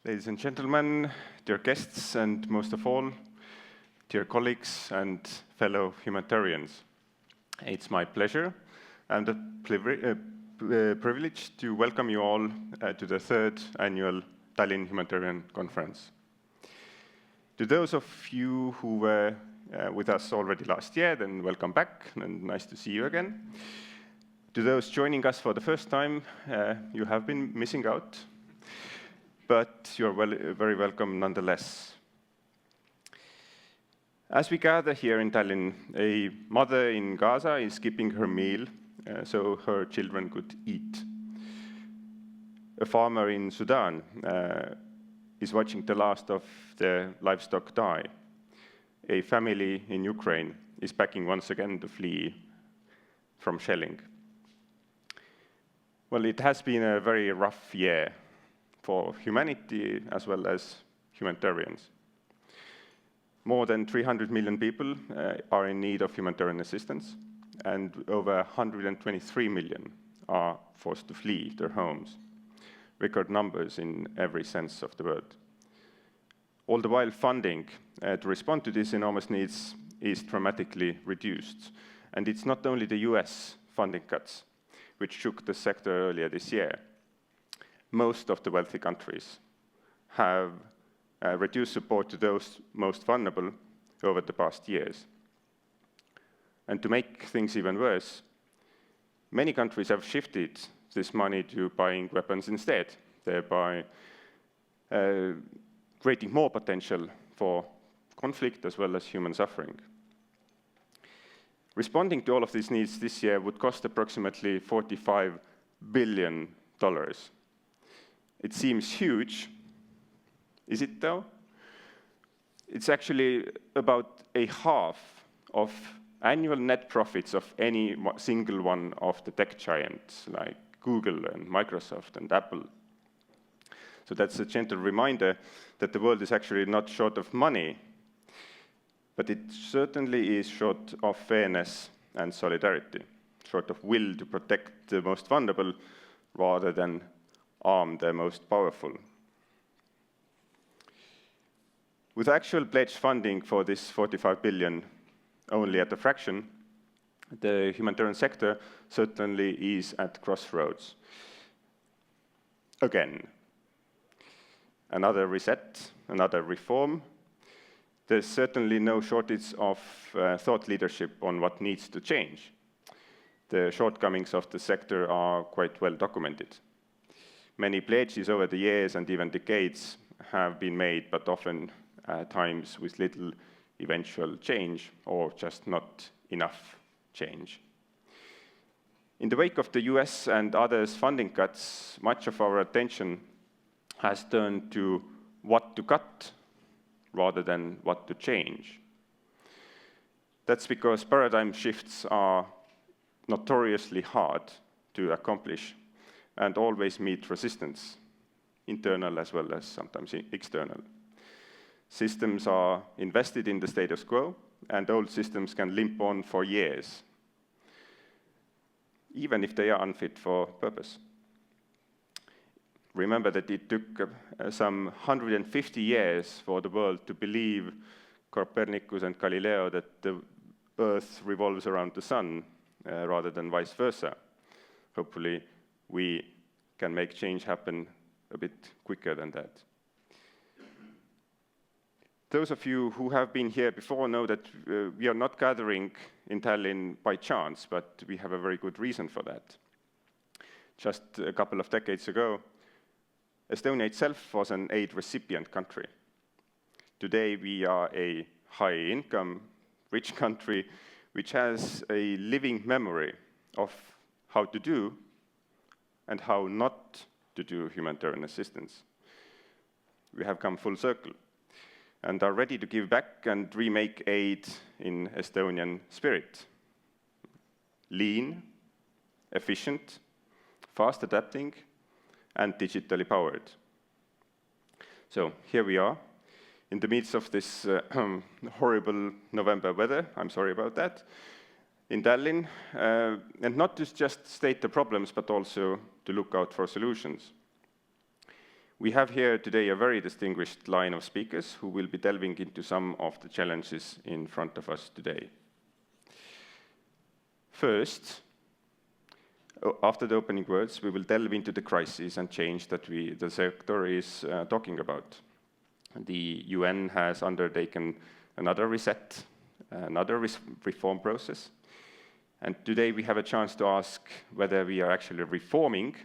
Ladies and gentlemen, dear guests, and most of all, dear colleagues and fellow humanitarians. It's my pleasure and a privilege to welcome you all to the third annual Tallinn Humanitarian Conference. To those of you who were with us already last year, then welcome back and nice to see you again. To those joining us for the first time, you have been missing out, but you're very welcome nonetheless. As we gather here in Tallinn, a mother in Gaza is skipping her meal so her children could eat. A farmer in Sudan is watching the last of their livestock die. A family in Ukraine is packing once again to flee from shelling. Well, it has been a very rough year for humanity as well as humanitarians. More than 300 million people are in need of humanitarian assistance, and over 123 million are forced to flee their homes. Record numbers in every sense of the word. All the while, funding to respond to these enormous needs is dramatically reduced. And it's not only the US funding cuts, which shook the sector earlier this year. Most of the wealthy countries have reduced support to those most vulnerable over the past years. And to make things even worse, many countries have shifted this money to buying weapons instead, thereby creating more potential for conflict as well as human suffering. Responding to all of these needs this year would cost approximately $45 billion. It seems huge. Is it though? It's actually about a half of annual net profits of any single one of the tech giants like Google and Microsoft and Apple. So that's a gentle reminder that the world is actually not short of money, but it certainly is short of fairness and solidarity, short of will to protect the most vulnerable rather than arm the most powerful. With actual pledged funding for this 45 billion only at a fraction, the humanitarian sector certainly is at crossroads. Again, another reset, another reform. There's certainly no shortage of thought leadership on what needs to change. The shortcomings of the sector are quite well documented. Many pledges over the years and even decades have been made, but often at times with little eventual change or just not enough change. In the wake of the US and others' funding cuts, much of our attention has turned to what to cut rather than what to change. That's because paradigm shifts are notoriously hard to accomplish and always meet resistance, internal as well as sometimes external. Systems are invested in the status quo, and old systems can limp on for years, even if they are unfit for purpose. Remember that it took some 150 years for the world to believe Copernicus and Galileo that the Earth revolves around the sun rather than vice versa. Hopefully, we can make change happen a bit quicker than that. Those of you who have been here before know that we are not gathering in Tallinn by chance, but we have a very good reason for that. Just a couple of decades ago, Estonia itself was an aid recipient country. Today, we are a high-income, rich country which has a living memory of how to do and how not to do humanitarian assistance. We have come full circle and are ready to give back and remake aid in Estonian spirit. Lean, efficient, fast adapting, and digitally powered. So here we are, in the midst of this horrible November weather, I'm sorry about that, in Tallinn, and not to just state the problems, but also to look out for solutions. We have here today a very distinguished line of speakers who will be delving into some of the challenges in front of us today. First, after the opening words, we will delve into the crisis and change that the sector is talking about. The UN has undertaken another reset, another reform process. And today we have a chance to ask whether we are actually reforming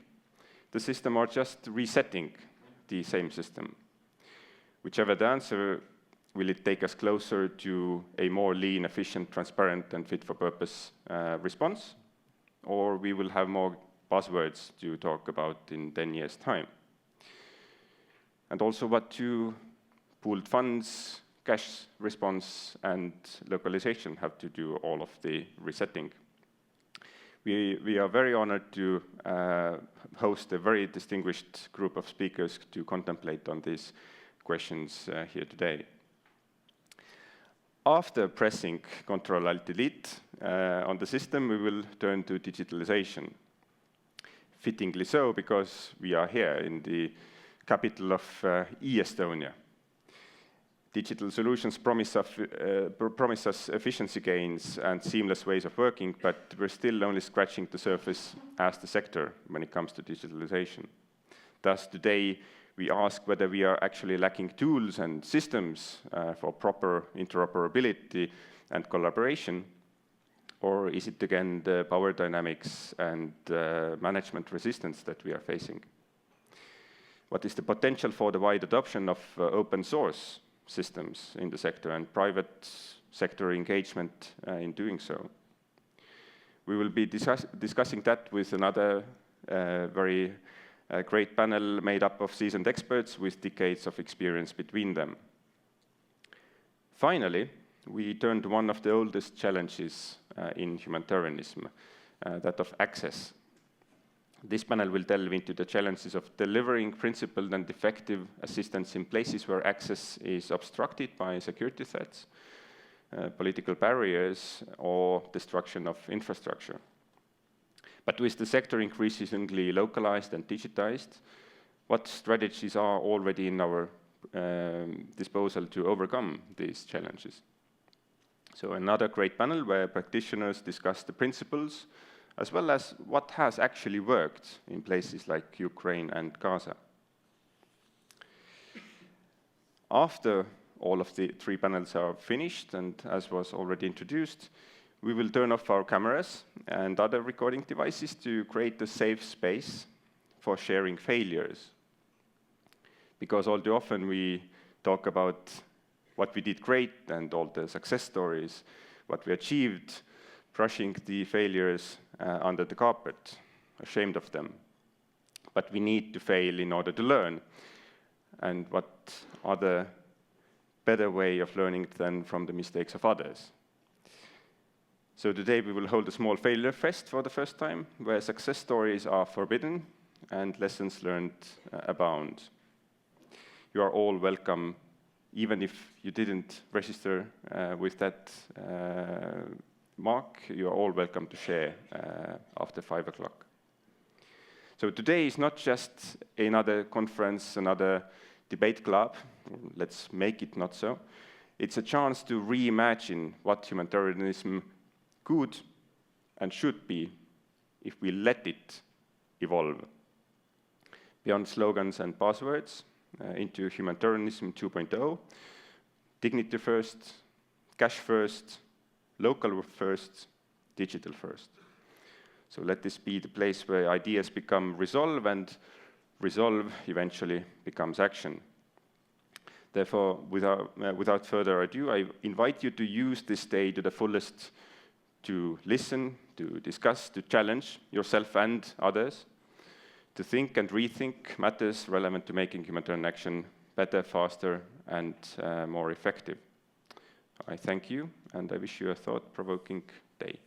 the system or just resetting the same system. Whichever the answer, will it take us closer to a more lean, efficient, transparent, and fit-for-purpose response? Or we will have more buzzwords to talk about in 10 years' time? And also what do pooled funds, cash response, and localization have to do all of the resetting? We are very honored to host a very distinguished group of speakers to contemplate on these questions here today. After pressing Ctrl-Alt-Delete on the system, we will turn to digitalization. Fittingly so, because we are here in the capital of e-Estonia. Digital solutions promise us efficiency gains and seamless ways of working, but we're still only scratching the surface as the sector when it comes to digitalization. Thus, today, we ask whether we are actually lacking tools and systems for proper interoperability and collaboration, or is it again the power dynamics and management resistance that we are facing? What is the potential for the wide adoption of open source systems in the sector and private sector engagement in doing so? We will be discussing that with another very great panel made up of seasoned experts with decades of experience between them. Finally, we turn to one of the oldest challenges in humanitarianism, that of access. This panel will delve into the challenges of delivering principled and effective assistance in places where access is obstructed by security threats, political barriers, or destruction of infrastructure. But with the sector increasingly localized and digitized, what strategies are already in our disposal to overcome these challenges? So another great panel where practitioners discuss the principles as well as what has actually worked in places like Ukraine and Gaza. After all of the three panels are finished, and as was already introduced, we will turn off our cameras and other recording devices to create a safe space for sharing failures. Because all too often we talk about what we did great and all the success stories, what we achieved, brushing the failures under the carpet, ashamed of them. But we need to fail in order to learn. And what other better way of learning than from the mistakes of others? So today we will hold a small failure fest for the first time, where success stories are forbidden and lessons learned abound. You are all welcome, even if you didn't register with that mark, you are all welcome to share after 5 o'clock. So today is not just another conference, another debate club, let's make it not so. It's a chance to reimagine what humanitarianism could and should be if we let it evolve. Beyond slogans and buzzwords, into humanitarianism 2.0, dignity first, cash first, local first, digital first. So let this be the place where ideas become resolve, and resolve eventually becomes action. Therefore, without further ado, I invite you to use this day to the fullest to listen, to discuss, to challenge yourself and others, to think and rethink matters relevant to making humanitarian action better, faster, and more effective. I thank you, and I wish you a thought-provoking day.